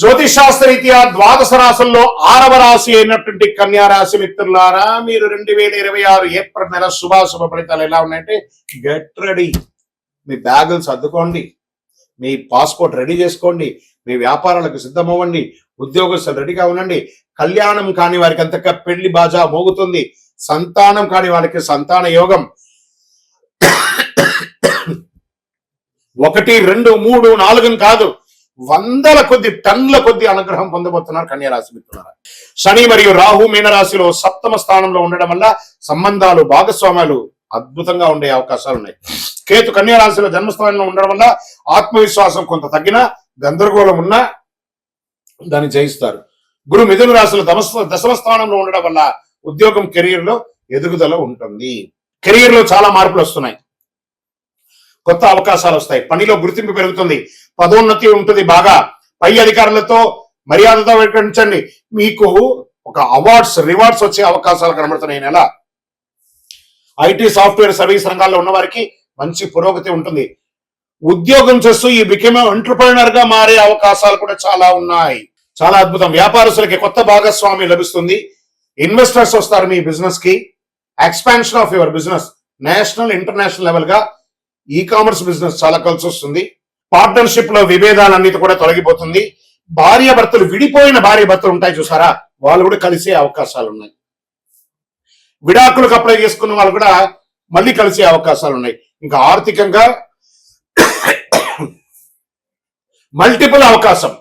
జ్యోతిషాస్త్రరీత్యా ద్వాదశ రాశుల్లో 6వ రాశి అయినటువంటి కన్యా రాశి మిత్రులారా, మీరు 2026 ఏప్రిల్ నెల శుభాశుభ ఫలితాలు ఎలా ఉన్నాయంటే, గెట్ రెడీ. మీ బ్యాగులు సర్దుకోండి, మీ పాస్పోర్ట్ రెడీ చేసుకోండి, మీ వ్యాపారాలకు సిద్ధమవ్వండి, ఉద్యోగస్తులు రెడీగా ఉండండి. కళ్యాణం కాని వారికి అంతగా పెళ్లి బాజా మోగుతుంది. సంతానం కాని వారికి సంతాన యోగం. 1, 2, 3, 4 కాదు, వందల కొద్ది టన్నుల కొద్ది అనుగ్రహం పొందబోతున్నారు కన్యా రాశి మిత్రులారా. శని మరియు రాహు మీనరాశిలో 7వ స్థానంలో ఉండడం వల్ల సంబంధాలు, భాగస్వామ్యాలు అద్భుతంగా ఉండే అవకాశాలు ఉన్నాయి. కేతు కన్యా రాశిలో జన్మస్థానంలో ఉండడం వల్ల ఆత్మవిశ్వాసం కొంత తగ్గినా, గందరగోళం ఉన్నా దాన్ని జయిస్తారు. గురు మిథున రాశిలో దశమ స్థానంలో ఉండడం వల్ల ఉద్యోగం, కెరీర్ లో ఎదుగుదల ఉంటుంది. కెరీర్ లో చాలా మార్పులు వస్తున్నాయి, కొత్త అవకాశాలు వస్తాయి, పనిలో గుర్తింపు పెరుగుతుంది, పదోన్నతి ఉంటుంది. బాగా పై అధికారులతో మర్యాదతో వ్యవహరించండి. మీకు ఒక అవార్డ్స్, రివార్డ్స్ వచ్చే అవకాశాలు కనబడుతున్నాయి. నెల ఐటీ, సాఫ్ట్వేర్, సర్వీస్ రంగాల్లో ఉన్న వారికి మంచి పురోగతి ఉంటుంది. ఉద్యోగం చేస్తూ ఈ బికెమ్ ఎంటర్‌ప్రెన్యూర్ గా మారే అవకాశాలు కూడా చాలా ఉన్నాయి. చాలా అద్భుతం. వ్యాపారస్తులకి కొత్త భాగస్వామి లభిస్తుంది. ఇన్వెస్టర్స్ వస్తారు మీ బిజినెస్ కి. Expansion of your business national, international level గా ఈ కామర్స్ బిజినెస్ చాలా కలిసి వస్తుంది. పార్ట్నర్షిప్ లో విభేదాలన్నీ కూడా తొలగిపోతుంది. భార్యాభర్తలు, విడిపోయిన భార్యాభర్తలు ఉంటాయి చూసారా, వాళ్ళు కూడా కలిసే అవకాశాలు ఉన్నాయి. విడాకులకు అప్లై చేసుకున్న వాళ్ళు కూడా మళ్ళీ కలిసే అవకాశాలు ఉన్నాయి. ఇంకా ఆర్థికంగా మల్టిపుల్ అవకాశం,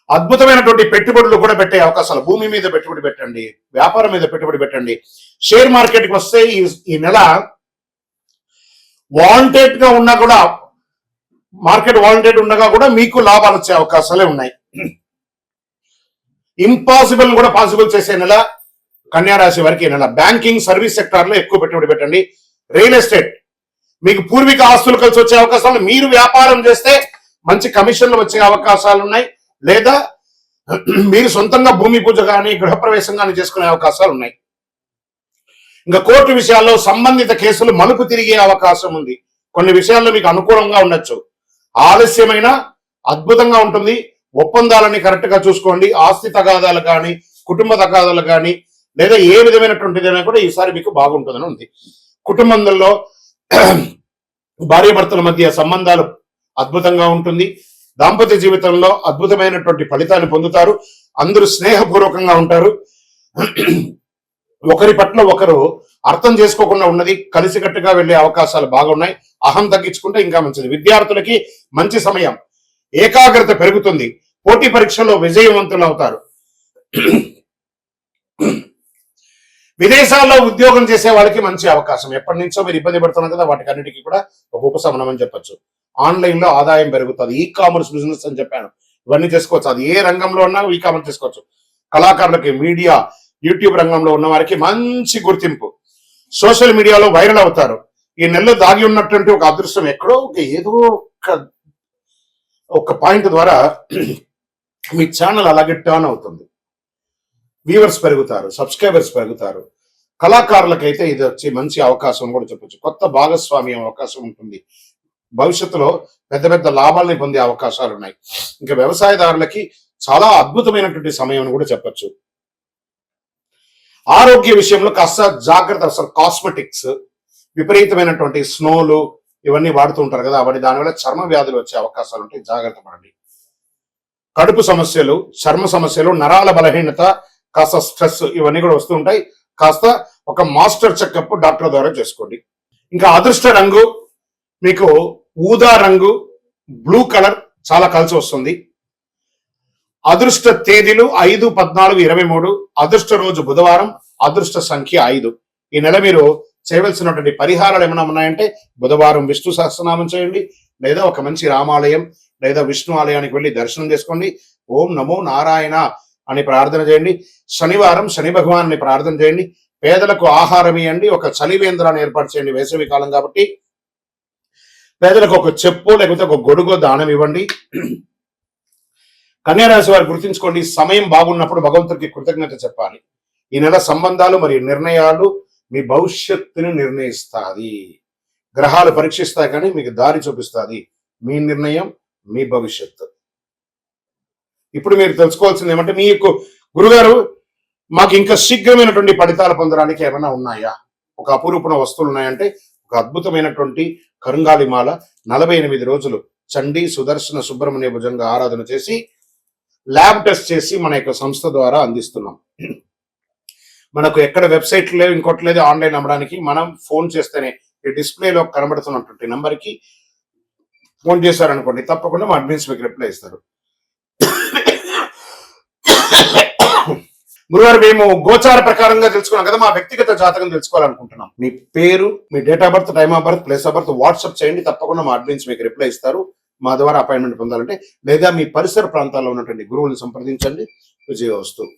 అద్భుతమైనటువంటి పెట్టుబడులు కూడా పెట్టే అవకాశాలు. భూమి మీద పెట్టుబడి పెట్టండి, వ్యాపారం మీద పెట్టుబడి పెట్టండి. షేర్ మార్కెట్కి వస్తే ఈ నెల వాంటెడ్ గా ఉన్నా కూడా, మార్కెట్ వాంటెడ్ ఉండగా కూడా మీకు లాభాలు వచ్చే అవకాశాలే ఉన్నాయి. ఇంపాసిబుల్ కూడా పాసిబుల్ చేసే నెల కన్యా రాశి వారికి నెల. బ్యాంకింగ్, సర్వీస్ సెక్టార్ లో ఎక్కువ పెట్టుబడి పెట్టండి. రియల్ ఎస్టేట్, మీకు పూర్వీక ఆస్తులు కలిసి వచ్చే అవకాశాలు. మీరు వ్యాపారం చేస్తే మంచి కమిషన్లు వచ్చే అవకాశాలు ఉన్నాయి. లేదా మీరు సొంతంగా భూమి పూజ కానీ, గృహప్రవేశం కానీ చేసుకునే అవకాశాలు ఉన్నాయి. ఇంకా కోర్టు విషయాల్లో సంబంధిత కేసులు మలుపు తిరిగే అవకాశం ఉంది. కొన్ని విషయాల్లో మీకు అనుకూలంగా ఉండొచ్చు. ఆలస్యమైన అద్భుతంగా ఉంటుంది. ఒప్పందాలని కరెక్ట్ గా చూసుకోండి. ఆస్తి తగాదాలు కానీ, కుటుంబ తగాదాలు కానీ, లేదా ఏ విధమైనటువంటిదైనా కూడా ఈసారి మీకు బాగుంటుందని ఉంది. కుటుంబంలో భార్యాభర్తల మధ్య సంబంధాలు అద్భుతంగా ఉంటుంది. దాంపత్య జీవితంలో అద్భుతమైనటువంటి ఫలితాన్ని పొందుతారు. అందరూ స్నేహపూర్వకంగా ఉంటారు. ఒకరి పట్ల ఒకరు అర్థం చేసుకోకుండా ఉన్నది కలిసికట్టుగా వెళ్లే అవకాశాలు బాగున్నాయి. అహం తగ్గించుకుంటే ఇంకా మంచిది. విద్యార్థులకి మంచి సమయం, ఏకాగ్రత పెరుగుతుంది. పోటీ పరీక్షల్లో విజయవంతులు అవుతారు. విదేశాల్లో ఉద్యోగం చేసే వాళ్ళకి మంచి అవకాశం. ఎప్పటి నుంచో మీరు ఇబ్బంది పడుతున్నారు కదా, వాటికి అన్నిటికీ కూడా ఒక ఉపశమనం అని చెప్పొచ్చు. ఆన్లైన్ లో ఆదాయం పెరుగుతుంది. ఈ కామర్స్ బిజినెస్ అని చెప్పాను, ఇవన్నీ చేసుకోవచ్చు. అది ఏ రంగంలో ఉన్నా ఈ కామర్స్ చేసుకోవచ్చు. కళాకారులకి, మీడియా, యూట్యూబ్ రంగంలో ఉన్న వారికి మంచి గుర్తింపు. సోషల్ మీడియాలో వైరల్ అవుతారు. ఈ నెలలో దాగి ఉన్నటువంటి ఒక అదృష్టం ఎక్కడో ఏదో ఒక పాయింట్ ద్వారా మీ ఛానల్ అలాగే టర్న్ అవుతుంది. వ్యూవర్స్ పెరుగుతారు, సబ్స్క్రైబర్స్ పెరుగుతారు. కళాకారులకైతే ఇది వచ్చి మంచి అవకాశం కూడా చెప్పొచ్చు. కొత్త భాగస్వామ్యం అవకాశం ఉంటుంది. భవిష్యత్తులో పెద్ద పెద్ద లాభాలని పొందే అవకాశాలు ఉన్నాయి. ఇంకా వ్యవసాయదారులకి చాలా అద్భుతమైనటువంటి సమయం కూడా చెప్పొచ్చు. ఆరోగ్య విషయంలో కాస్త జాగ్రత్త. అసలు కాస్మెటిక్స్, విపరీతమైనటువంటి స్నోలు ఇవన్నీ వాడుతూ ఉంటారు కదా, అవన్నీ దానివల్ల చర్మ వ్యాధులు వచ్చే అవకాశాలు ఉంటాయి. జాగ్రత్త పడండి. కడుపు సమస్యలు, చర్మ సమస్యలు, నరాల బలహీనత, కాస్త స్ట్రెస్ ఇవన్నీ కూడా వస్తూ ఉంటాయి. కాస్త ఒక మాస్టర్ చెకప్ డాక్టర్ ద్వారా చేసుకోండి. ఇంకా అదృష్ట రంగు మీకు ఊదా రంగు, బ్లూ కలర్ చాలా కలిసి వస్తుంది. అదృష్ట తేదీలు 5, 14, 23. అదృష్ట రోజు బుధవారం. అదృష్ట సంఖ్య 5. ఈ నెల మీరు చేయవలసినటువంటి పరిహారాలు ఏమైనా ఉన్నాయంటే, బుధవారం విష్ణు సహస్రనామం చేయండి, లేదా ఒక మంచి రామాలయం లేదా విష్ణు ఆలయానికి వెళ్ళి దర్శనం చేసుకోండి. ఓం నమో నారాయణ అని ప్రార్థన చేయండి. శనివారం శని భగవాన్ని ప్రార్థన చేయండి. పేదలకు ఆహారం ఇవ్వండి. ఒక చలివేంద్రాన్ని ఏర్పాటు చేయండి, వేసవి కాలం కాబట్టి. పేదలకు ఒక చెప్పు లేకపోతే ఒక గొడుగో దానం ఇవ్వండి. కన్యా రాశి వారు గుర్తుంచుకోండి, సమయం బాగున్నప్పుడు భగవంతుడికి కృతజ్ఞత చెప్పాలి. ఈ నెల సంబంధాలు మరియు నిర్ణయాలు మీ భవిష్యత్తుని నిర్ణయిస్తాది. గ్రహాలు పరీక్షిస్తాయి కానీ మీకు దారి చూపిస్తుంది. మీ నిర్ణయం మీ భవిష్యత్తు. ఇప్పుడు మీరు తెలుసుకోవాల్సింది ఏమంటే, మీకు గురుగారు మాకు ఇంకా శీఘ్రమైనటువంటి ఫలితాలు పొందడానికి ఏమైనా ఉన్నాయా, ఒక అపురూపణ వస్తువులు ఉన్నాయంటే ఒక అద్భుతమైనటువంటి కరుంగాలి మాల 48 రోజులు చండీ సుదర్శన సుబ్రహ్మణ్య భుజంగా ఆరాధన చేసి ల్యాబ్ టెస్ట్ చేసి మన యొక్క సంస్థ ద్వారా అందిస్తున్నాం. మనకు ఎక్కడ వెబ్సైట్ లేవు, ఇంకోటి లేదు ఆన్లైన్ అమ్మడానికి. మనం ఫోన్ చేస్తేనే ఈ డిస్ప్లేలో కనబడుతున్నటువంటి నంబర్కి ఫోన్ చేశారనుకోండి, తప్పకుండా మా అడ్మిన్స్ మీకు రిప్లై ఇస్తారు. గురువారు మేము గోచార ప్రకారంగా తెలుసుకున్నాం కదా, మా వ్యక్తిగత జాతకం తెలుసుకోవాలనుకుంటున్నాం. మీ పేరు, మీ date of birth, time of birth, place of birth WhatsApp చేయండి, తప్పకుండా మా అడ్మిన్స్ మీకు రిప్లై ఇస్తారు. మా ద్వారా అపాయింట్మెంట్ పొందాలంటే, లేదా మీ పరిసర ప్రాంతాల్లో ఉన్నటువంటి గురువులను సంప్రదించండి. విజయవస్తు.